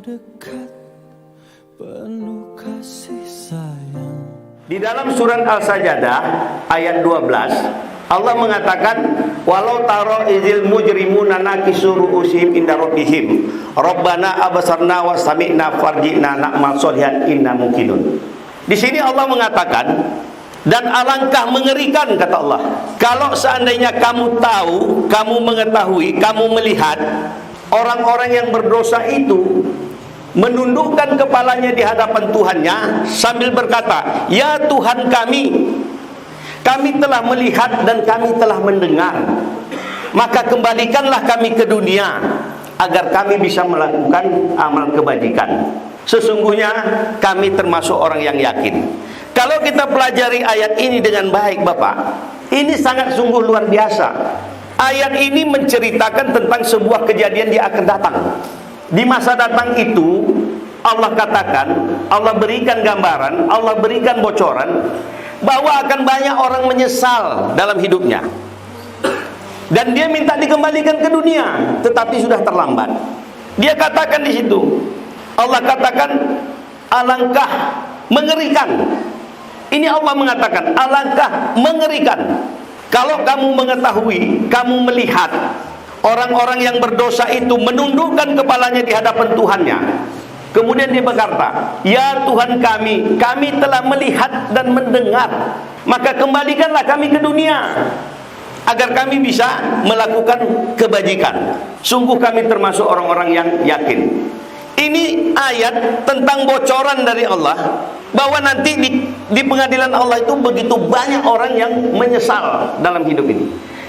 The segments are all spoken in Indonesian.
dekat, penuh kasih sayang. Di dalam surat Al-Sajdah ayat 12 Allah mengatakan, walau taro izil mujrimuna nakisu ru'usihim inda rabbihim rabbana abasarna wa sami'na farji'na na'mal sholihan inna mungkinun. Di sini Allah mengatakan, dan alangkah mengerikan, kata Allah, kalau seandainya kamu tahu, kamu mengetahui, kamu melihat orang-orang yang berdosa itu menundukkan kepalanya di hadapan Tuhannya sambil berkata, ya Tuhan kami telah melihat dan kami telah mendengar, maka kembalikanlah kami ke dunia agar kami bisa melakukan amal kebajikan. Sesungguhnya kami termasuk orang yang yakin. Kalau kita pelajari ayat ini dengan baik, Bapak, ini sangat sungguh luar biasa. Ayat ini menceritakan tentang sebuah kejadian yang akan datang. Di masa datang itu Allah katakan, Allah berikan gambaran, Allah berikan bocoran bahwa akan banyak orang menyesal dalam hidupnya. Dan dia minta dikembalikan ke dunia, tetapi sudah terlambat. Dia katakan di situ, Allah katakan, alangkah mengerikan. Ini Allah mengatakan, alangkah mengerikan kalau kamu mengetahui, kamu melihat orang-orang yang berdosa itu menundukkan kepalanya di hadapan Tuhannya. Kemudian dia berkata, ya Tuhan kami telah melihat dan mendengar, maka kembalikanlah kami ke dunia agar kami bisa melakukan kebajikan. Sungguh kami termasuk orang-orang yang yakin. Ini ayat tentang bocoran dari Allah bahwa nanti di pengadilan Allah itu begitu banyak orang yang menyesal dalam hidup ini.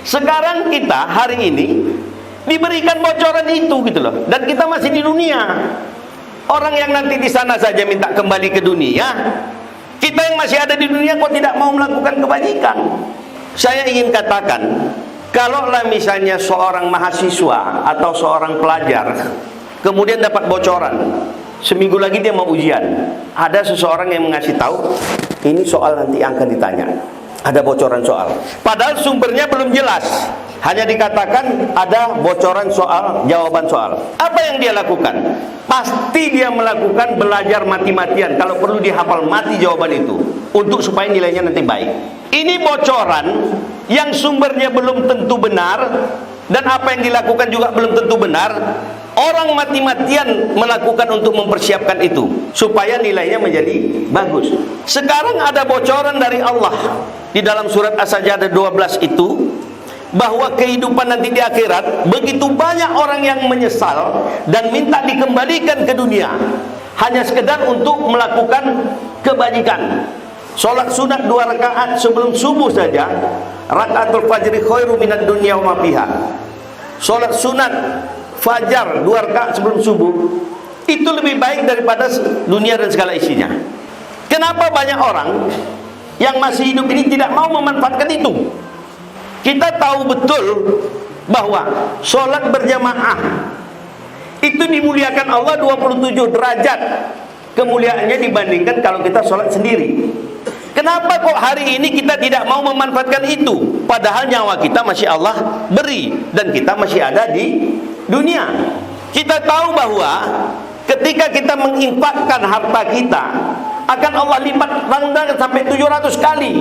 Sekarang kita hari ini diberikan bocoran itu gitu loh, dan kita masih di dunia. Orang yang nanti di sana saja minta kembali ke dunia, kita yang masih ada di dunia kok tidak mau melakukan kebajikan. Saya ingin katakan, kalaulah misalnya seorang mahasiswa atau seorang pelajar kemudian dapat bocoran, seminggu lagi dia mau ujian, ada seseorang yang mengasih tahu, ini soal nanti akan ditanya, ada bocoran soal, padahal sumbernya belum jelas, hanya dikatakan ada bocoran soal, jawaban soal. Apa yang dia lakukan? Pasti dia melakukan belajar mati-matian, kalau perlu dihafal mati jawaban itu, untuk supaya nilainya nanti baik. Ini bocoran yang sumbernya belum tentu benar, dan apa yang dilakukan juga belum tentu benar. Orang mati-matian melakukan untuk mempersiapkan itu supaya nilainya menjadi bagus. Sekarang ada bocoran dari Allah di dalam surat As-Sajdah 12 itu, bahwa kehidupan nanti di akhirat begitu banyak orang yang menyesal dan minta dikembalikan ke dunia hanya sekedar untuk melakukan kebajikan. Sholat sunat 2 rakaat sebelum subuh saja, rakaatul fajri khairu minad dunya wa ma fiha. Sholat sunat fajar 2 rakaat sebelum subuh itu lebih baik daripada dunia dan segala isinya. Kenapa banyak orang yang masih hidup ini tidak mau memanfaatkan itu? Kita tahu betul bahwa sholat berjamaah itu dimuliakan Allah 27 derajat kemuliaannya dibandingkan kalau kita sholat sendiri. Kenapa kok hari ini kita tidak mau memanfaatkan itu? Padahal nyawa kita masih Allah beri dan kita masih ada di dunia. Kita tahu bahwa ketika kita menginfakkan harta kita, akan Allah lipat gandakan sampai 700 kali.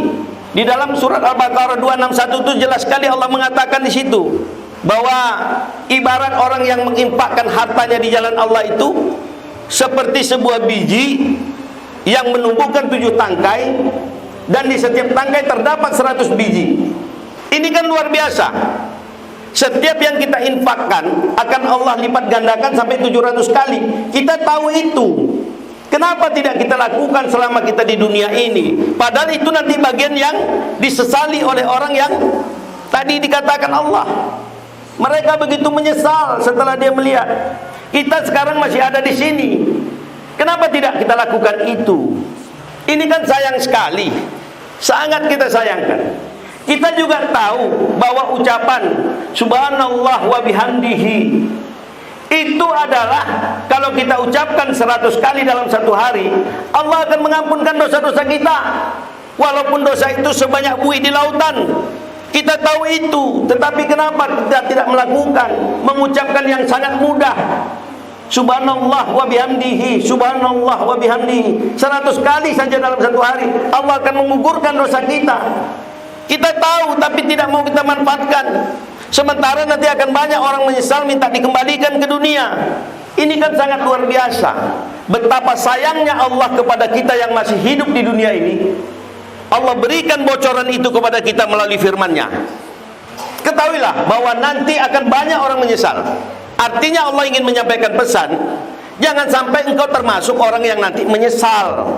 Di dalam surat Al-Baqarah 261 itu jelas sekali Allah mengatakan di situ bahwa ibarat orang yang menginfakkan hartanya di jalan Allah itu seperti sebuah biji yang menumbuhkan 7 tangkai, dan di setiap tangkai terdapat 100 biji. Ini kan luar biasa. Setiap yang kita infakkan akan Allah lipat gandakan sampai 700 kali. Kita tahu itu. Kenapa tidak kita lakukan selama kita di dunia ini? Padahal itu nanti bagian yang disesali oleh orang yang tadi dikatakan Allah. Mereka begitu menyesal setelah dia melihat. Kita sekarang masih ada di sini. Kenapa tidak kita lakukan itu? Ini kan sayang sekali. Sangat kita sayangkan. Kita juga tahu bahwa ucapan subhanallah wa bihamdihi itu adalah kalau kita ucapkan 100 kali dalam satu hari, Allah akan mengampunkan dosa-dosa kita. Walaupun dosa itu sebanyak buih di lautan. Kita tahu itu, tetapi kenapa kita tidak melakukan, mengucapkan yang sangat mudah Subhanallah wa bihamdihi, subhanallah wa bihamdihi. 100 kali saja dalam satu hari Allah akan menggugurkan dosa kita. Kita tahu tapi tidak mau kita manfaatkan. Sementara nanti akan banyak orang menyesal minta dikembalikan ke dunia. Ini kan sangat luar biasa. Betapa sayangnya Allah kepada kita yang masih hidup di dunia ini. Allah berikan bocoran itu kepada kita melalui firman-Nya. Ketahuilah bahwa nanti akan banyak orang menyesal. Artinya Allah ingin menyampaikan pesan, jangan sampai engkau termasuk orang yang nanti menyesal.